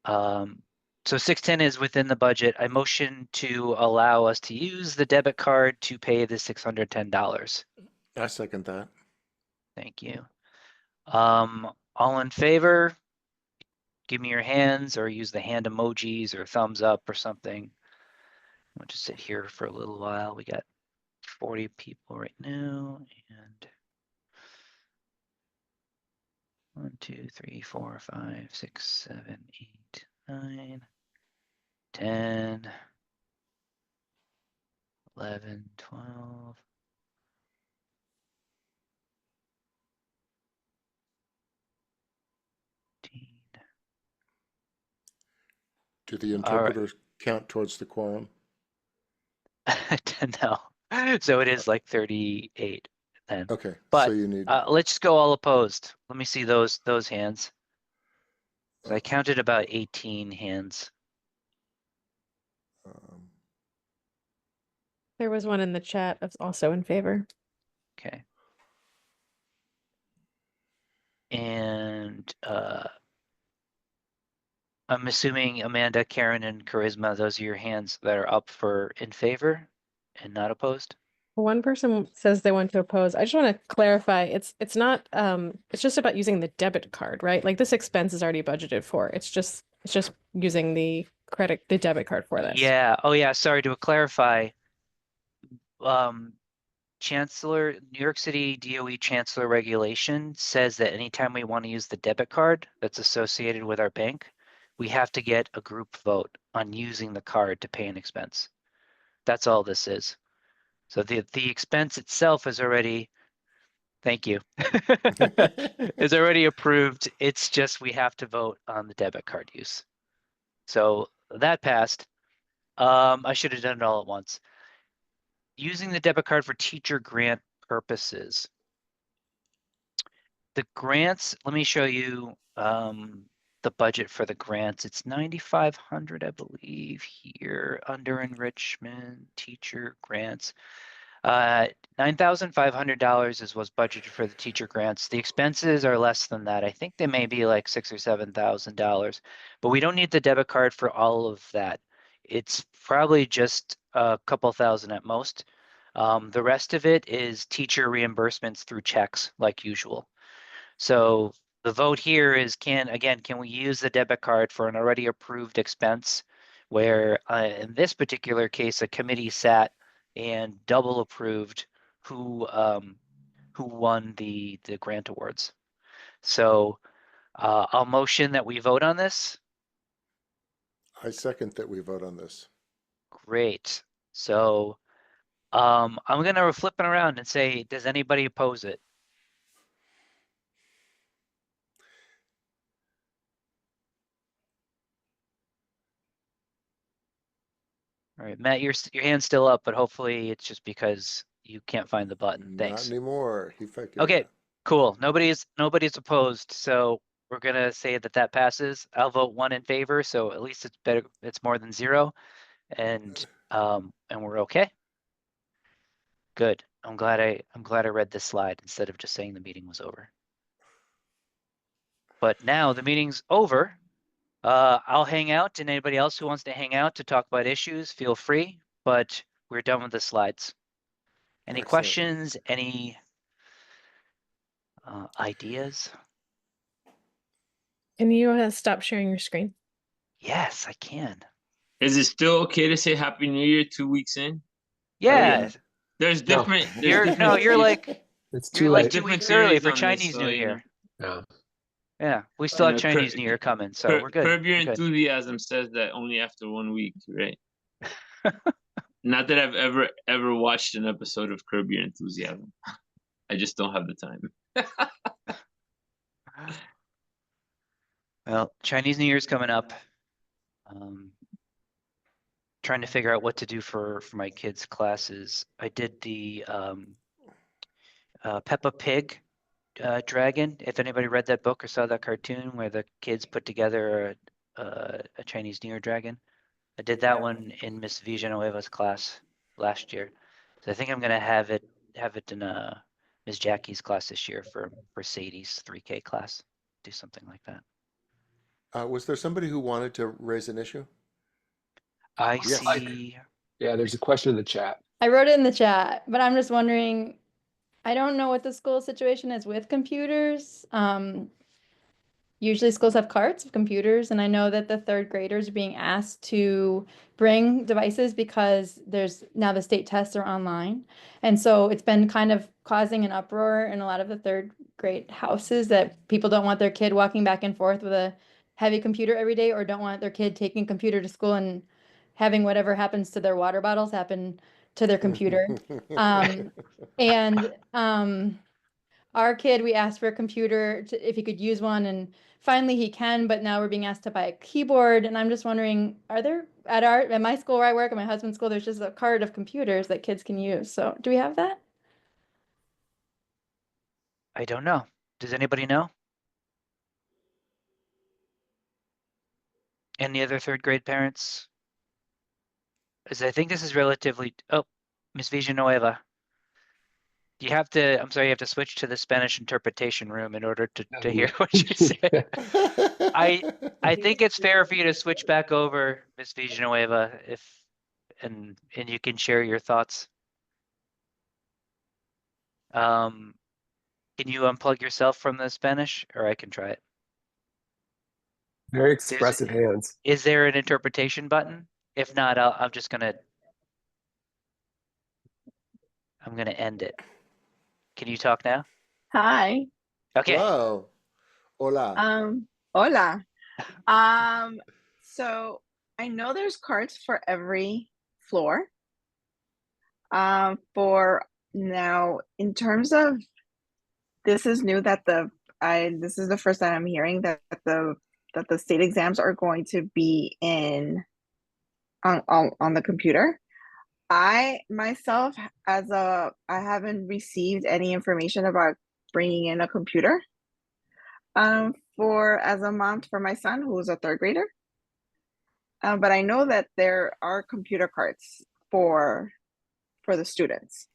610 is within the budget. I motion to allow us to use the debit card to pay the $610. I second that. Thank you. All in favor? Give me your hands or use the hand emojis or thumbs up or something. I'll just sit here for a little while. We got 40 people right now, and 2, 3, 4, 5, 6, 7, 8, 9, 10, 11, 12. Do the All right. interpreters count towards the quorum? No. So it is like 38 then. Okay, so But you need, let's just go all opposed. Let me see those hands. So I Okay. counted about 18 hands. um, There was one in the chat that's also in favor. Okay. And I'm assuming Amanda, Karen, and Charisma, those are your hands that are up for in favor and not opposed. One person says they want to oppose. I just want to clarify, it's not it's just about using the debit card, right? Like this expense is already budgeted for. It's just using the debit card for this. Yeah. Oh yeah. Sorry to clarify. Chancellor, New York City DOE Chancellor regulation says that anytime we want to use the debit card that's associated with our bank, we have to get a group vote on using the card to pay an expense. That's all this is. So the expense itself is already, thank you, is already approved. It's just we have to vote on the debit card use. So that passed. I should have done it all at once. Using the debit card for teacher grant purposes. The grants, let me show you the budget for the grants. It's 9,500, I believe, here under enrichment, teacher grants. $9,500 is what's budgeted for the teacher grants. The expenses are less than that. I think they may be like $6,000 or $7,000, but we don't need the debit card for all of that. It's probably just a couple thousand at most. The rest of it is teacher reimbursements through checks like usual. So the vote here is can we use the debit card for an already approved expense where in this particular case, a committee sat and double approved who won the grant awards. So I'll motion that we vote on this. I second that we vote on this. Great. So I'm gonna flip it around and say, does anybody oppose it? All right, Matt, your hand's still up, but hopefully it's just because you can't find the button. Not Thanks. anymore. He figured Okay, it cool. Nobody's opposed, so we're gonna say that passes. I'll vote 1 in favor, so at least it's better. It's more than 0, and we're okay. Good. I'm glad I read this slide instead of just saying the meeting was over. But now the meeting's over. I'll hang out, and anybody else who wants to hang out to talk about issues, feel free. But we're done with the slides. Any Excellent. questions? Any ideas? Can you stop sharing your screen? Yes, I can. Is it still okay to say Happy New Year 2 weeks in? Yeah, There's No. different. you're like It's too you're like late. 2 different weeks early theories for on this, Chinese so, New you know. Year. Yeah. Yeah, we still have know, Chinese New Year coming, so we're good. Curb Your We're good. Enthusiasm says that only after 1 week, right? Not that I've ever watched an episode of Curb Your Enthusiasm. I just don't have the time. Well, Chinese New Year's coming up. Trying to figure out what to do for my kids' classes. I did the Peppa Pig dragon. If anybody read that book or saw that cartoon where the kids put together a Chinese New Year dragon, I did that one in Miss Villanueva's class last year. So I think I'm gonna have it in Miss Jackie's class this year for Sadie's 3K class. Do something like that. Was there somebody who wanted to raise an issue? I Yes. see. Yeah, there's a question in the chat. I wrote it in the chat, but I'm just wondering, I don't know what the school situation is with computers. usually schools have carts of computers, and I know that the third graders are being asked to bring devices because there's now the state tests are online. And so it's been kind of causing an uproar in a lot of the third grade houses that people don't want their kid walking back and forth with a heavy computer every day, or don't want their kid taking a computer to school and having whatever happens to their water bottles happen to their computer. And our kid, we asked for a computer if he could use one, and finally he can, but now we're being asked to buy a keyboard. And I'm just wondering, are there at my school where I work, at my husband's school, there's just a cart of computers that kids can use. So do we have that? I don't know. Does anybody know? Any other third grade parents? As I think this is relatively, oh, Ms. Villanueva. You have to, I'm sorry, you have to switch to the Spanish interpretation room in order to hear what you say. I think it's fair for you to switch back over, Ms. Villanueva, and you can share your thoughts. Can you unplug yourself from the Spanish, or I can try it? Very expressive hands. Is there an interpretation button? If not, I'm gonna end it. Can you talk now? Hi. Okay. Hello. Hola. Hola. So I know there's carts for every floor. For now, in terms of, this is new that this is the first time I'm hearing that the state exams are going to be on the computer. I myself, I haven't received any information about bringing in a computer as a mom for my son, who's a third grader. But I know that there are computer carts for the students.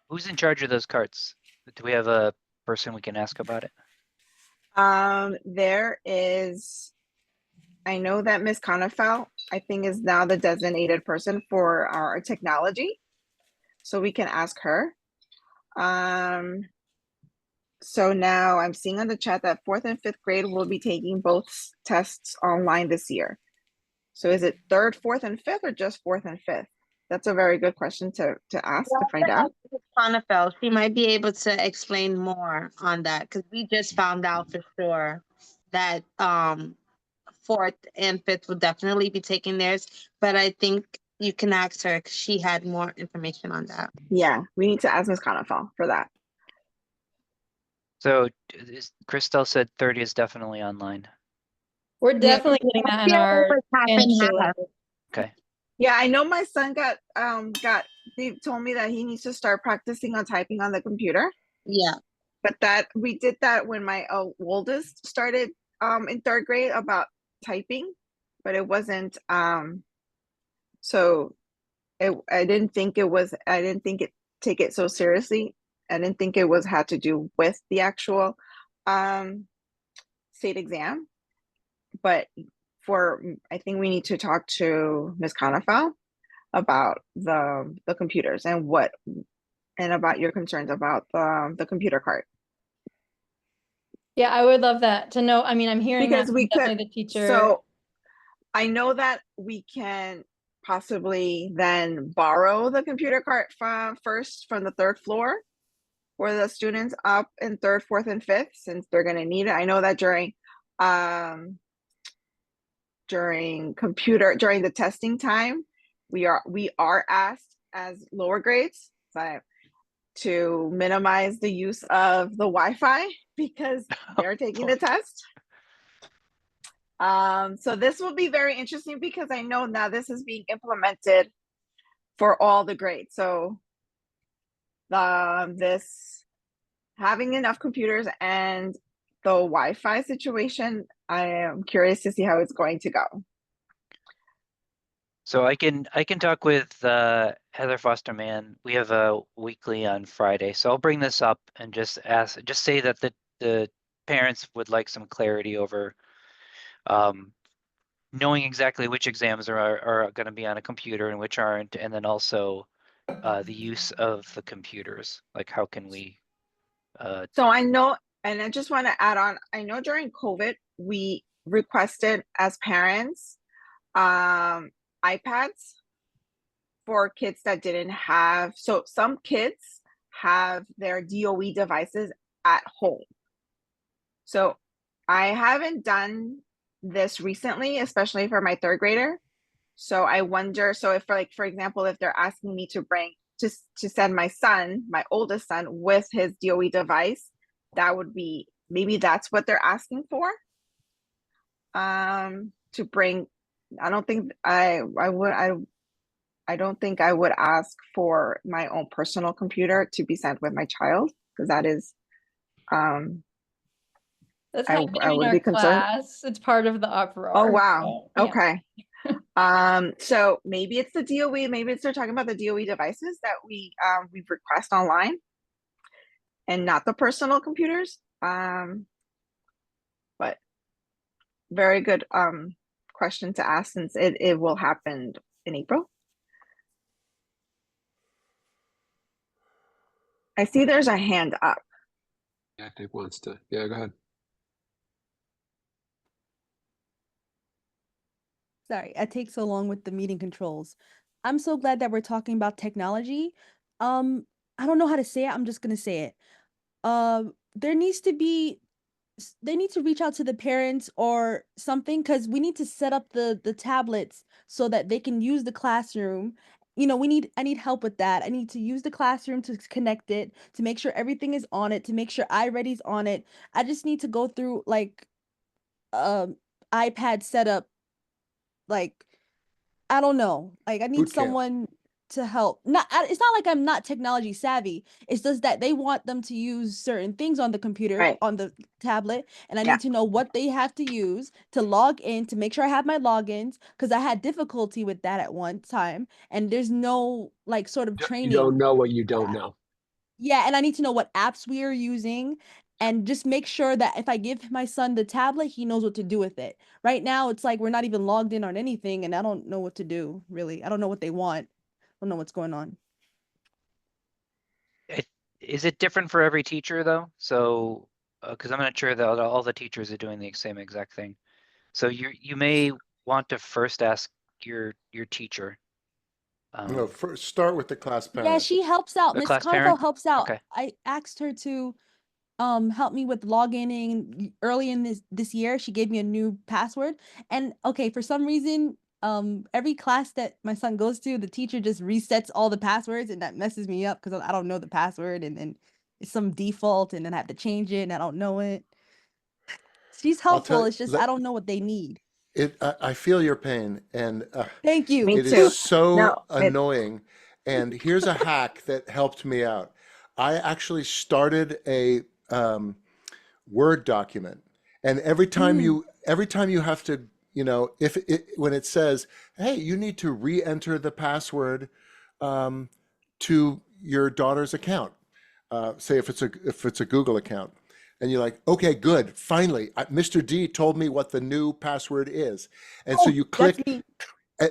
Who's in charge of those carts? Do we have a person we can ask about it? There is, I know that Ms. Conifal, I think, is now the designated person for our technology. So we can ask her. So now I'm seeing on the chat that 4th and 5th grade will be taking both tests online this year. So is it 3rd, 4th, and 5th, or just 4th and 5th? That's a very good question to ask, to find out. Conifel, she might be able to explain more on that, because we just found out for sure that 4th and 5th will definitely be taking theirs, but I think you can ask her because she had more information on that. Yeah, we need to ask Ms. Conifel for that. So Christelle said 30 is definitely online. We're definitely getting that in our Okay. Yeah, I know my son they told me that he needs to start practicing on typing on the computer. Yeah. But we did that when my oldest started in 3rd grade about typing, but it wasn't so I didn't think it take it so seriously. I didn't think it had to do with the actual state exam. But I think we need to talk to Ms. Conifal about the computers and about your concerns about the computer cart. Yeah, I would love that to know. I mean, I'm hearing Because that we from could, definitely the teacher. so I know that we can possibly then borrow the computer cart from the 3rd floor for the students up in 3rd, 4th, and 5th, since they're going to need it. I know that during the testing time, we are asked as lower grades to minimize the use of the Wi-Fi because they're taking the test. So this will be very interesting because I know now this is being implemented for all the grades. So this having enough computers and the Wi-Fi situation, I am curious to see how it's going to go. So I can talk with Heather Foster-Mann. We have a weekly on Friday, so I'll bring this up and just say that the parents would like some clarity over knowing exactly which exams are going to be on a computer and which aren't, and then also the use of the computers. Like, how can we? So I know And I just want to add on, I know during COVID, we requested as parents iPads for kids that didn't have, so some kids have their DOE devices at home. So I haven't done this recently, especially for my third grader. So I wonder, so if for example, if they're asking me to bring, just to send my son, my oldest son, with his DOE device, that would be, maybe that's what they're asking for. To bring, I don't think I don't think I would ask for my own personal computer to be sent with my child, because that is, That's I happening in would our be concerned. class. It's part of the uproar. Oh, wow. So, yeah. Okay. So maybe it's the DOE, maybe they're talking about the DOE devices that we request online and not the personal computers. But very good question to ask, since it will happen in April. I see there's a hand up. Yeah, Nick wants to. Yeah, go ahead. Sorry, I take so long with the meeting controls. I'm so glad that we're talking about technology. I don't know how to say it. I'm just gonna say it. There needs to be, they need to reach out to the parents or something, because we need to set up the tablets so that they can use the classroom. You know, I need help with that. I need to use the classroom to connect it, to make sure everything is on it, to make sure iReady's on it. I just need to go through like iPad setup, like I don't know. Like I need Boot camp. someone to help. It's not like I'm not technology savvy. It's just that they want them to use certain things on the computer, Right. on the tablet, and I Yeah. need to know what they have to use to log in, to make sure I have my logins, because I had difficulty with that at one time, and there's no like sort of You training. don't know what you don't know. Yeah, and I need to know what apps we are using, and just make sure that if I give my son the tablet, he knows what to do with it. Right now, it's like we're not even logged in on anything, and I don't know what to do, really. I don't know what they want. I don't know what's going on. Is it different for every teacher though? So, because I'm not sure that all the teachers are doing the same exact thing. So you may want to first ask your teacher. No, first start with the class Yeah, parent. she helps out. The Miss class Conoco parent? helps out. Okay. I asked her to help me with logging early in this year. She gave me a new password. And okay, for some reason, every class that my son goes to, the teacher just resets all the passwords, and that messes me up because I don't know the password, and then it's some default, and then I have to change it and I don't know it. She's I'll tell helpful. you, It's just I don't know what they need. I feel your pain, and Thank you. Me it too. is so No, annoying. And here's a hack that helped me out. I actually started a Word document, and every time you have to, you know, when it says, "Hey, you need to re-enter the password to your daughter's account," say if it's a Google account, and you're like, "Okay, good, finally, Mr. D told me what the new password is," and so Oh, you that's click. me.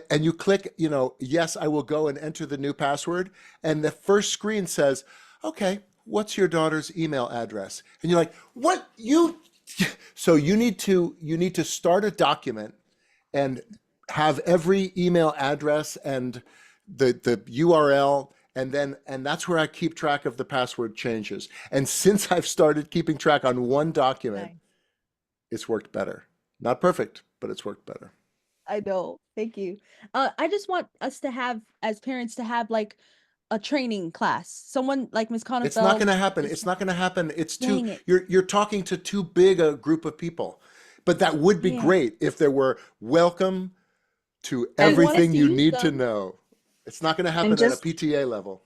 And you click, you know, yes, I will go and enter the new password. And the first screen says, okay, what's your daughter's email address? And you're like, what? So you need to start a document and have every email address and the URL, and that's where I keep track of the password changes. And since I've started keeping track on one document, Nice. it's worked better. Not perfect, but it's worked better. I know. Thank you. I just want us to have, as parents, to have like a training class. Someone like Ms. It's not going Conifeld. to happen. It's not going to happen. It's too, Dang it. you're talking to too big a group of people. But that would be Yeah. great if there were welcome to And want us everything to you use need to them. know. It's not going to and happen at a just, PTA level.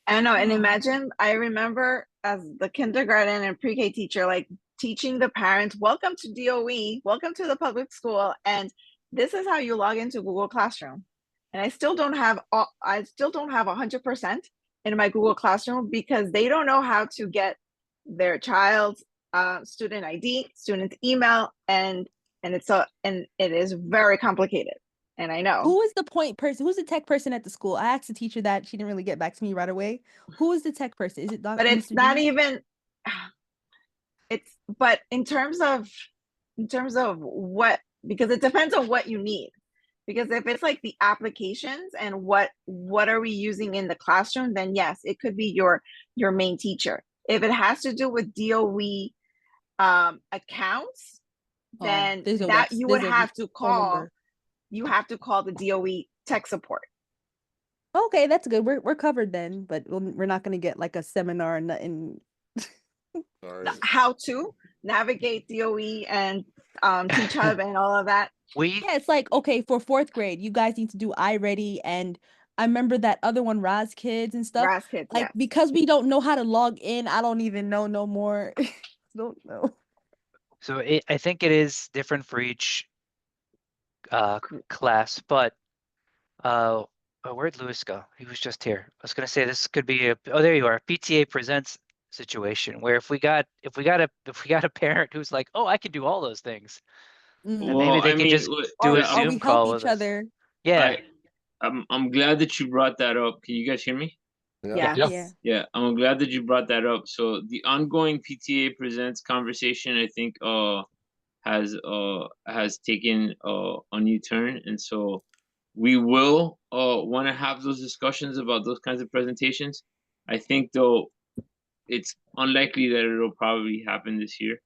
I know, and Oh. imagine, I remember as the kindergarten and pre-K teacher, like teaching the parents, welcome to DOE, welcome to the public school, and this is how you log into Google Classroom. And I still don't have 100% in my Google Classroom, because they don't know how to get their child's student ID, student email, and it is very complicated. And I know. Who is the point person? Who's the tech person at the school? I asked the teacher that. She didn't really get back to me right away. Who is the tech person? Is it But it's Mr. not D? even, but in terms of what, because it depends on what you need. Because if it's like the applications and what are we using in the classroom, then yes, it could be your main teacher. If it has to do with DOE accounts, then that you would have to call. You have to call the DOE tech support. Okay, that's good. We're covered then, but we're not gonna get like a seminar and nothing. How to navigate DOE and Teach Hub and all of that. Yeah, it's like, okay, for 4th grade, you guys need to do iReady, and I remember that other one, Raz Kids and stuff. Raz Kids, like, yes. because we don't know how to log in, I don't even know no more. Don't know. So I think it is different for each class, but where'd Lewis go? He was just here. I was gonna say this could be oh, there you are. PTA presents situation where if we got a parent who's like, oh, I can do all those things, then Well, maybe they I could mean, just look, do a yeah, Zoom call with each us. other. Yeah. I'm glad that you brought that up. Can you guys hear me? Yeah. Yeah, I'm glad that you brought that up. So the ongoing PTA presents conversation, I think, has taken a new turn, and so we will want to have those discussions about those kinds of presentations. I think though it's unlikely that it'll probably happen this year.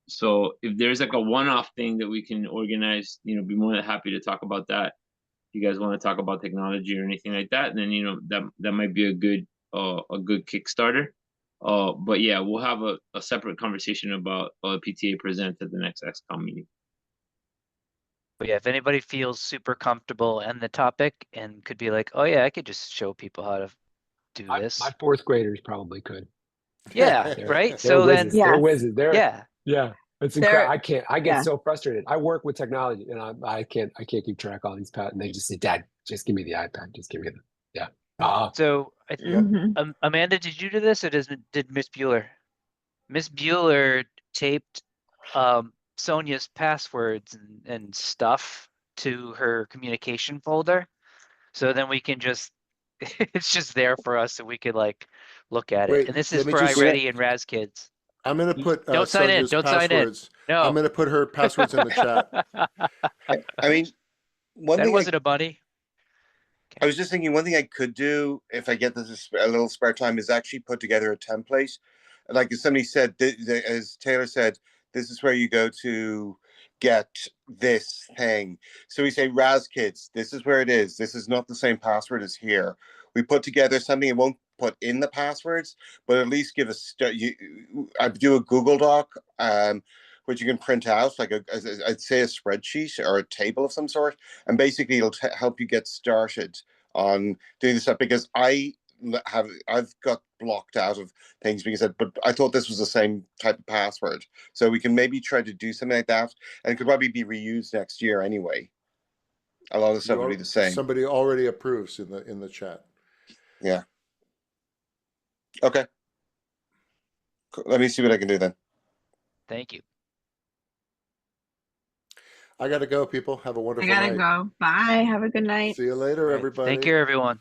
So if there's like a one-off thing that we can organize, be more than happy to talk about that. If you guys want to talk about technology or anything like that, then that might be a good Kickstarter. But yeah, we'll have a separate conversation about PTA present at the next XCOM meeting. But yeah, if anybody feels super comfortable in the topic and could be like, oh yeah, I could just show people how to do this. My 4th graders probably could. Yeah, right. They're So then, whizzes. They're whizzes. yeah. It's incredible. I get so frustrated. I work with technology, and I can't keep track of all these patterns. And they just say, "Dad, just give me the iPad. Just give me the." So Amanda, did you do this, or did Miss Bueller? Miss Bueller taped Sonia's passwords and stuff to her communication folder, so then we can just it's just there for us, so we could like look at it. And this is for iReady and Raz Kids. I'm gonna put Don't sign in. Sonia's Don't sign in. passwords. No. I'm gonna put her passwords in the chat. I mean, one that thing wasn't a bunny. I was just thinking one thing I could do if I get this a little spare time is actually put together a template. Like as somebody said, as Taylor said, this is where you go to get this thing. So we say Raz Kids, this is where it is. This is not the same password as here. We put together something, it won't put in the passwords, but at least give us, I do a Google Doc, which you can print out, like I'd say a spreadsheet or a table of some sort, and basically it'll help you get started on doing this stuff, because I've got blocked out of things because but I thought this was the same type of password. So we can maybe try to do something like that, and it could probably be reused next year anyway. A lot of stuff would be the same. Somebody already approves in the chat. Yeah. Okay. Cool. Let me see what I can do then. Thank you. I gotta go, people. Have a wonderful night. I gotta go. Bye. Have a good night. See you later, everybody. Take care, everyone.